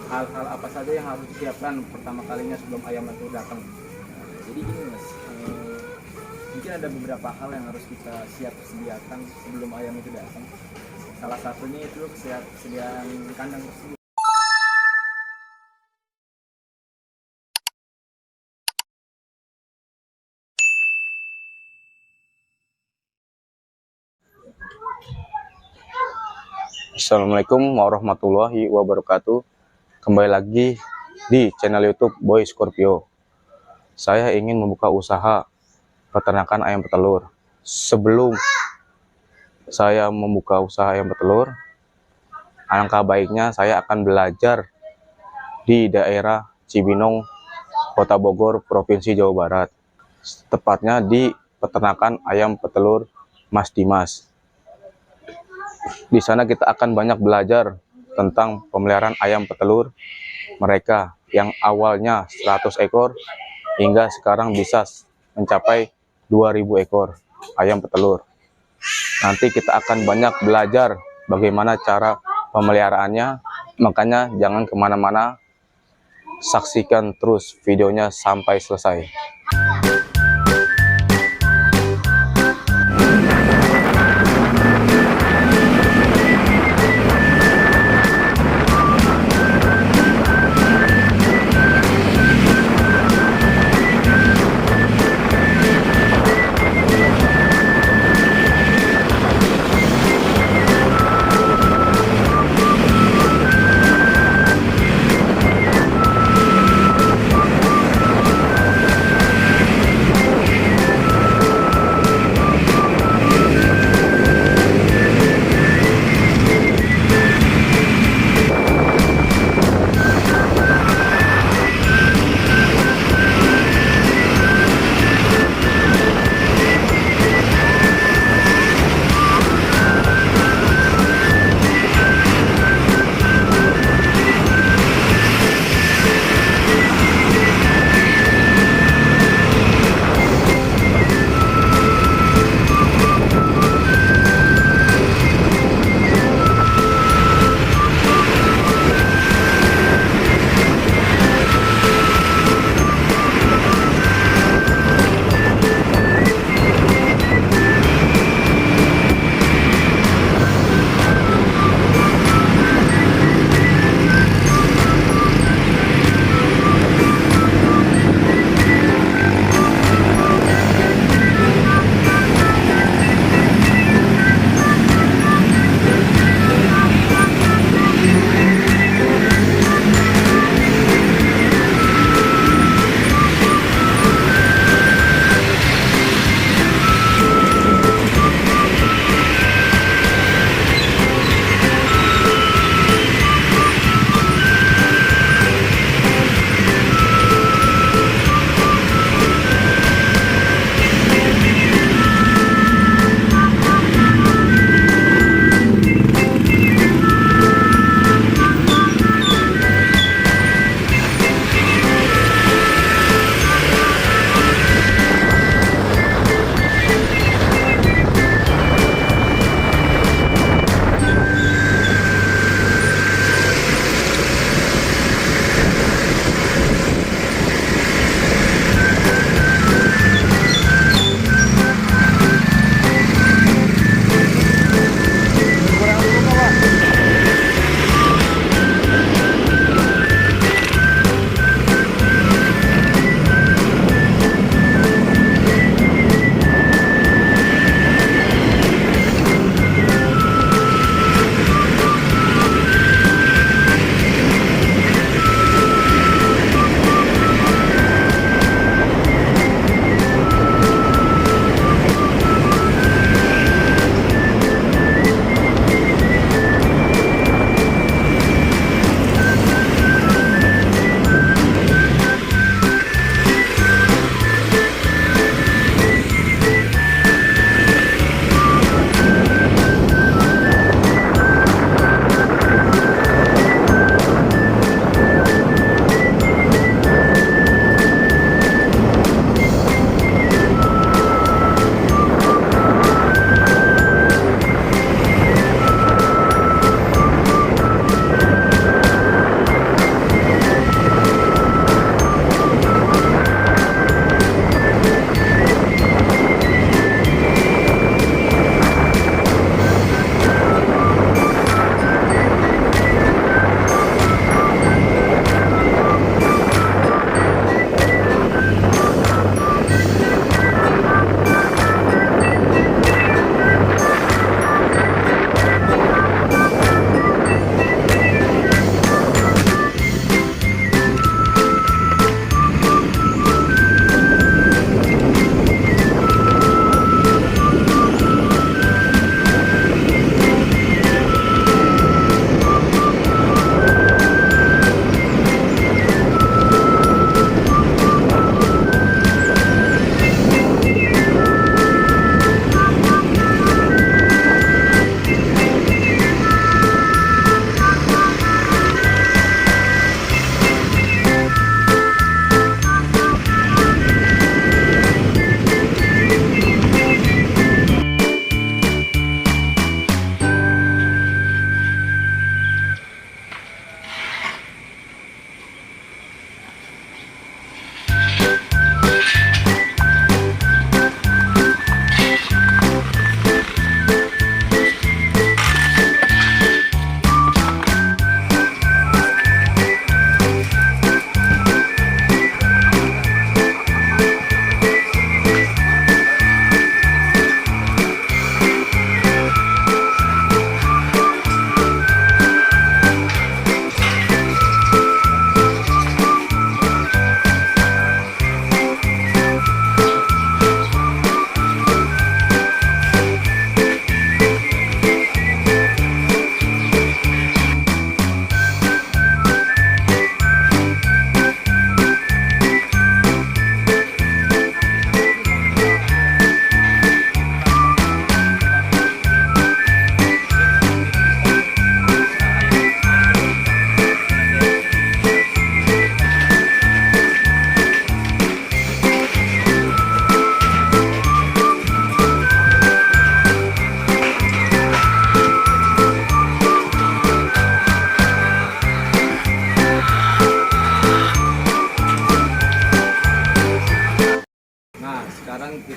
hal-hal apa saja yang harus disiapkan pertama kalinya sebelum ayam itu datang? Jadi gini mas, mungkin ada beberapa hal yang harus kita sediakan sebelum ayam itu datang. Salah satunya itu kesediaan kandang tersebut. Assalamualaikum warahmatullahi wabarakatuh. Kembali lagi di channel YouTube Boy Scorpio. Saya ingin membuka usaha peternakan ayam petelur. Sebelum saya membuka usaha ayam petelur, alangkah baiknya saya akan belajar di daerah Cibinong, Kota Bogor, Provinsi Jawa Barat. Tepatnya di peternakan ayam petelur Mas Dimas. Di sana kita akan banyak belajar tentang pemeliharaan ayam petelur mereka yang awalnya 100 ekor hingga sekarang bisa mencapai 2000 ekor ayam petelur. Nanti kita akan banyak belajar bagaimana cara pemeliharaannya, makanya jangan kemana-mana, saksikan terus videonya sampai selesai.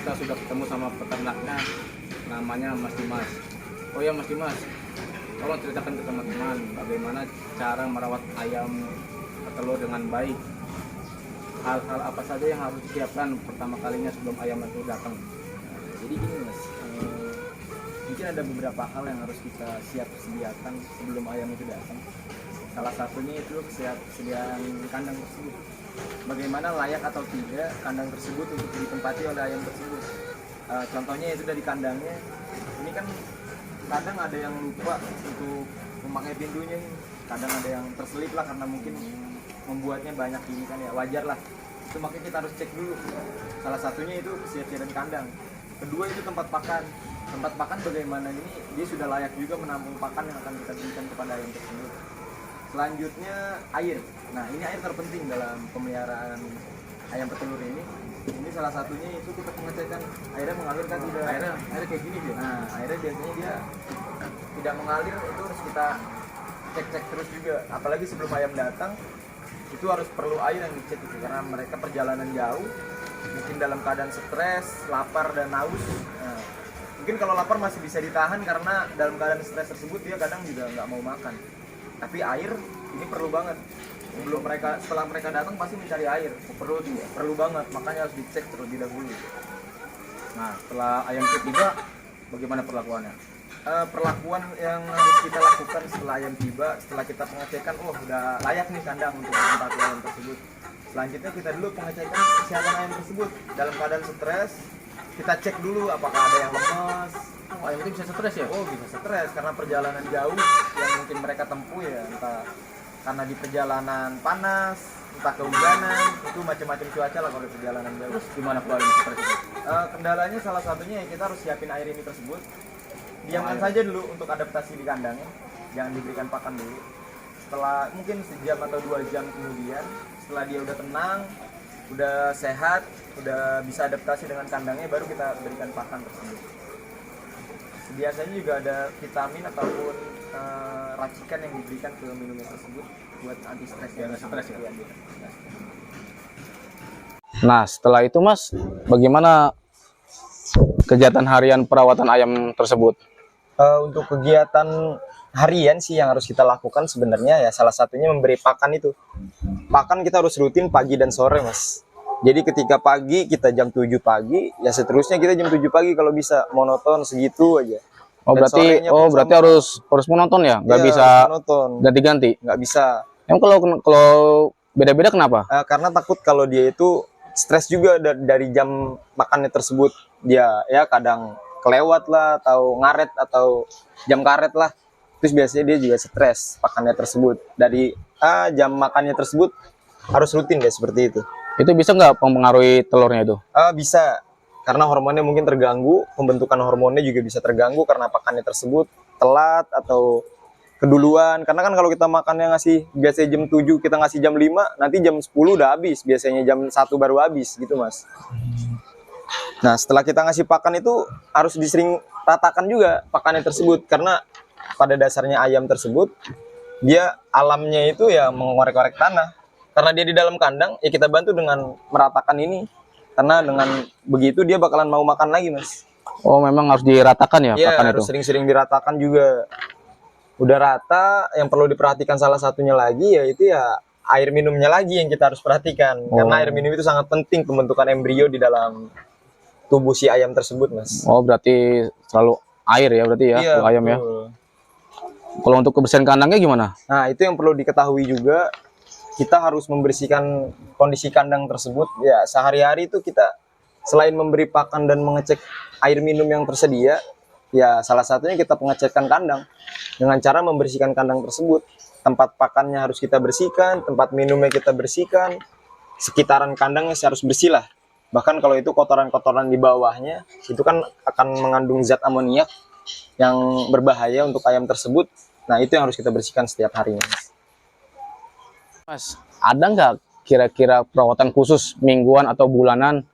kita sudah ketemu sama peternaknya, namanya Mas Dimas. Oh ya Mas Dimas, tolong ceritakan ke teman-teman bagaimana cara merawat ayam petelur dengan baik. Hal-hal apa saja yang harus disiapkan pertama kalinya sebelum ayam itu datang. Jadi gini Mas, mungkin ada beberapa hal yang harus kita sediakan sebelum ayam itu datang. Salah satunya itu kesediaan kandang tersebut. Bagaimana layak atau tidak kandang tersebut untuk ditempati oleh ayam tersebut. Contohnya itu dari kandangnya. Ini kan kadang ada yang lupa untuk memakai pintunya. Kadang ada yang terselip lah karena mungkin membuatnya banyak ini kan ya, wajar lah. Itu makanya kita harus cek dulu. Salah satunya itu kesiapan kandang. Kedua itu tempat pakan. Tempat pakan bagaimana ini dia sudah layak juga menampung pakan yang akan kita berikan kepada ayam tersebut. Selanjutnya air. Nah ini air terpenting dalam pemeliharaan ayam petelur ini. Ini salah satunya itu kita pengecekan airnya mengalir kan tidak. Airnya kayak gini dia. Nah airnya biasanya dia tidak mengalir, itu harus kita cek terus juga. Apalagi sebelum ayam datang itu harus perlu air yang dicek itu, karena mereka perjalanan jauh, mungkin dalam keadaan stres, lapar dan haus. Nah, mungkin kalau lapar masih bisa ditahan karena dalam keadaan stres tersebut dia kadang juga nggak mau makan. Tapi air ini perlu banget. Setelah mereka datang pasti mencari air. Perlu banget, makanya harus dicek terlebih dahulu. Nah, setelah ayam itu tiba, bagaimana perlakuannya? Perlakuan yang harus kita lakukan setelah ayam tiba, setelah kita pengecekan, udah layak nih kandang untuk tempat ayam tersebut. Selanjutnya kita dulu pengecekan kesehatan ayam tersebut. Dalam keadaan stres, kita cek dulu apakah ada yang lemas. Ayam itu bisa stres ya? Oh bisa stres karena perjalanan jauh yang mungkin mereka tempuh ya, entah karena di perjalanan panas, entah kehujanan, itu macam-macam cuaca lah kalau di perjalanan jauh. Terus gimana keluarin stres itu? Kendalanya salah satunya ya kita harus siapin air ini tersebut. Diamkan saja dulu untuk adaptasi di kandangnya, jangan diberikan pakan dulu. Setelah mungkin sejam atau 2 jam kemudian, setelah dia udah tenang, udah sehat, udah bisa adaptasi dengan kandangnya, baru kita berikan pakan tersebut. Biasanya juga ada vitamin ataupun racikan yang diberikan ke minuman tersebut buat anti stres ya, stres ya. Nah, setelah itu Mas, bagaimana kegiatan harian perawatan ayam tersebut? Untuk kegiatan harian sih yang harus kita lakukan sebenarnya ya salah satunya memberi pakan itu. Pakan kita harus rutin pagi dan sore Mas. Jadi ketika pagi kita jam 7 pagi, ya seterusnya kita jam 7 pagi kalau bisa, monoton segitu aja. Oh Dan berarti harus menonton ya, nggak iya, bisa monoton, ganti-ganti. nggak bisa. Emang kalau beda-beda kenapa? Karena takut kalau dia itu stres juga dari jam makannya tersebut, dia ya kadang kelewat lah atau ngaret atau jam karet lah. Terus biasanya dia juga stres pakannya tersebut. Dari jam makannya tersebut harus rutin deh seperti itu. Itu bisa nggak mempengaruhi telurnya itu? Bisa, karena hormonnya mungkin terganggu, pembentukan hormonnya juga bisa terganggu karena pakannya tersebut telat atau keduluan. Karena kan kalau kita makannya ngasih biasanya jam 7, kita ngasih jam 5, nanti jam 10 udah habis, biasanya jam 1 baru habis gitu Mas. Nah setelah kita ngasih pakan itu harus disering ratakan juga pakannya tersebut, karena pada dasarnya ayam tersebut dia alamnya itu ya mengorek-orek tanah. Karena dia di dalam kandang, ya kita bantu dengan meratakan ini. Karena dengan begitu dia bakalan mau makan lagi Mas. Oh memang harus diratakan ya, Iya, pakan harus itu? sering-sering diratakan juga. Udah rata, yang perlu diperhatikan salah satunya lagi yaitu ya air minumnya lagi yang kita harus perhatikan. Karena air minum itu sangat penting pembentukan embrio di dalam tubuh si ayam tersebut Mas. Oh berarti selalu air ya berarti ya, Iya, untuk ayam ya. betul. Kalau untuk kebersihan kandangnya gimana? Nah itu yang perlu diketahui juga, kita harus membersihkan kondisi kandang tersebut. Ya sehari-hari itu kita selain memberi pakan dan mengecek air minum yang tersedia, ya salah satunya kita pengecekan kandang dengan cara membersihkan kandang tersebut. Tempat pakannya harus kita bersihkan, tempat minumnya kita bersihkan, sekitaran kandangnya harus bersih lah. Bahkan kalau itu kotoran-kotoran di bawahnya, itu kan akan mengandung zat amoniak yang berbahaya untuk ayam tersebut. Nah itu yang harus kita bersihkan setiap harinya. Mas, ada nggak kira-kira perawatan khusus mingguan atau bulanan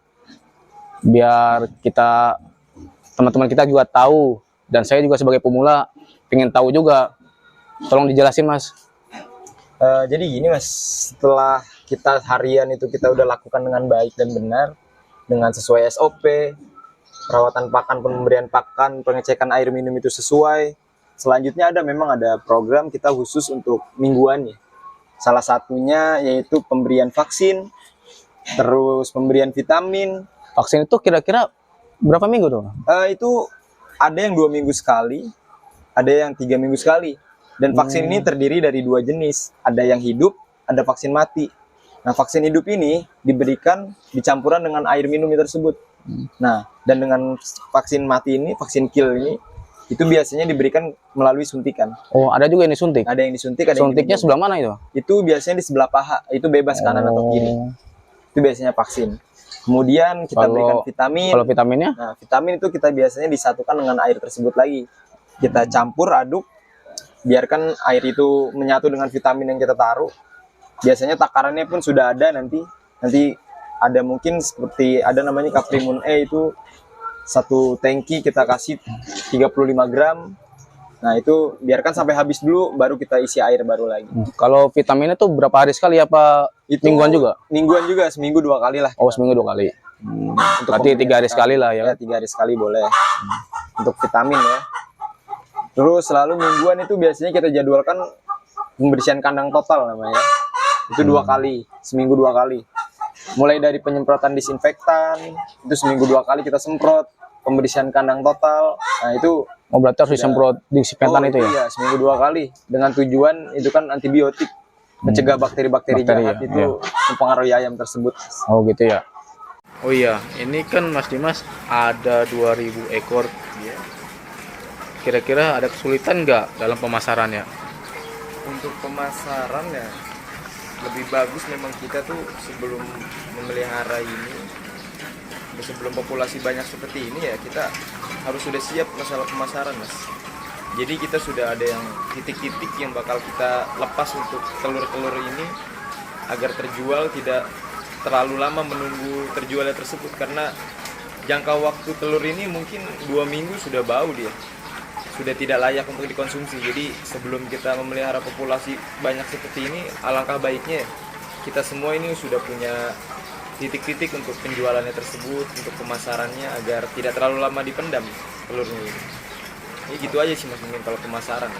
biar kita teman-teman kita juga tahu, dan saya juga sebagai pemula pengen tahu juga, tolong dijelasin Mas. Jadi gini Mas, setelah kita harian itu kita udah lakukan dengan baik dan benar dengan sesuai SOP, perawatan pakan, pemberian pakan, pengecekan air minum itu sesuai. Selanjutnya memang ada program kita khusus untuk mingguannya. Salah satunya yaitu pemberian vaksin, terus pemberian vitamin. Vaksin itu kira-kira berapa minggu tuh? Itu ada yang 2 minggu sekali, ada yang 3 minggu sekali. Dan vaksin ini terdiri dari 2 jenis, ada yang hidup, ada vaksin mati. Nah, vaksin hidup ini diberikan dicampuran dengan air minum tersebut. Nah, dan dengan vaksin mati ini, vaksin kill ini, itu biasanya diberikan melalui suntikan. Oh, ada juga ini suntik. Ada yang disuntik, ada Suntiknya yang sebelah mana itu? itu biasanya di sebelah paha, itu bebas kanan atau kiri. Itu biasanya vaksin. Kemudian kita berikan vitamin. Kalau vitaminnya? Nah, vitamin itu kita biasanya disatukan dengan air tersebut lagi. Kita campur, aduk, biarkan air itu menyatu dengan vitamin yang kita taruh. Biasanya takarannya pun sudah ada nanti ada mungkin seperti ada namanya Caprimun E, itu 1 tangki kita kasih 35 gram. Nah, itu biarkan sampai habis dulu, baru kita isi air baru lagi. Kalau vitaminnya tuh berapa hari sekali apa Itu mingguan juga? Mingguan juga, seminggu 2 kali lah. Oh, seminggu 2 kali. Untuk Berarti 3 hari pemberian sekali lah ya. 3 hari sekali boleh. Untuk vitamin ya. Terus selalu mingguan itu biasanya kita jadwalkan pembersihan kandang total namanya. Itu 2 kali, seminggu 2 kali. Mulai dari penyemprotan disinfektan, itu seminggu 2 kali kita semprot. Pembersihan kandang total, nah itu berarti harus disemprot disinfektan itu ya? Iya, seminggu 2 kali. Dengan tujuan itu kan antibiotik, mencegah bakteri-bakteri jahat ya, itu mempengaruhi ayam tersebut. Oh gitu ya. Oh iya, ini kan Mas Dimas ada 2000 ekor. Kira-kira ada kesulitan nggak dalam pemasarannya? Untuk pemasaran ya lebih bagus memang kita tuh sebelum memelihara ini, sebelum populasi banyak seperti ini ya, kita harus sudah siap masalah pemasaran, Mas. Jadi kita sudah ada yang titik-titik yang bakal kita lepas untuk telur-telur ini agar terjual, tidak terlalu lama menunggu terjualnya tersebut, karena jangka waktu telur ini mungkin 2 minggu sudah bau dia, sudah tidak layak untuk dikonsumsi. Jadi sebelum kita memelihara populasi banyak seperti ini, alangkah baiknya kita semua ini sudah punya titik-titik untuk penjualannya tersebut, untuk pemasarannya, agar tidak terlalu lama dipendam telurnya ini. Ya gitu aja sih Mas, mungkin kalau pemasaran.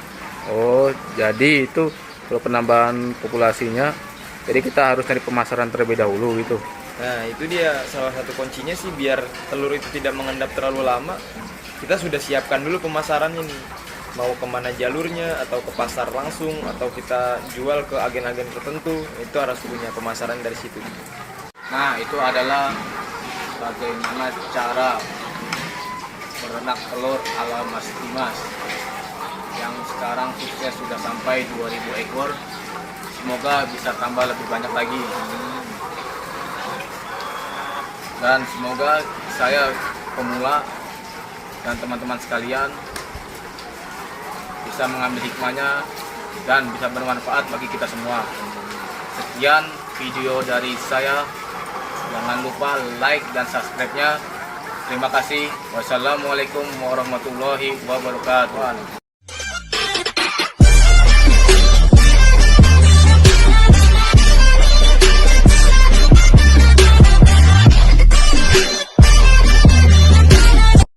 Oh, jadi itu kalau penambahan populasinya, jadi kita harus cari pemasaran terlebih dahulu gitu. Nah, itu dia salah satu kuncinya sih, biar telur itu tidak mengendap terlalu lama. Kita sudah siapkan dulu pemasarannya nih. Mau kemana jalurnya, atau ke pasar langsung, atau kita jual ke agen-agen tertentu, itu harus punya pemasaran dari situ. Nah, itu adalah bagaimana cara berenak telur ala Mas Dimas yang sekarang sukses sudah sampai 2000 ekor. Semoga bisa tambah lebih banyak lagi. Dan semoga saya pemula dan teman-teman sekalian bisa mengambil hikmahnya dan bisa bermanfaat bagi kita semua. Sekian video dari saya. Jangan lupa like dan subscribe-nya. Terima kasih. Wassalamualaikum warahmatullahi wabarakatuh.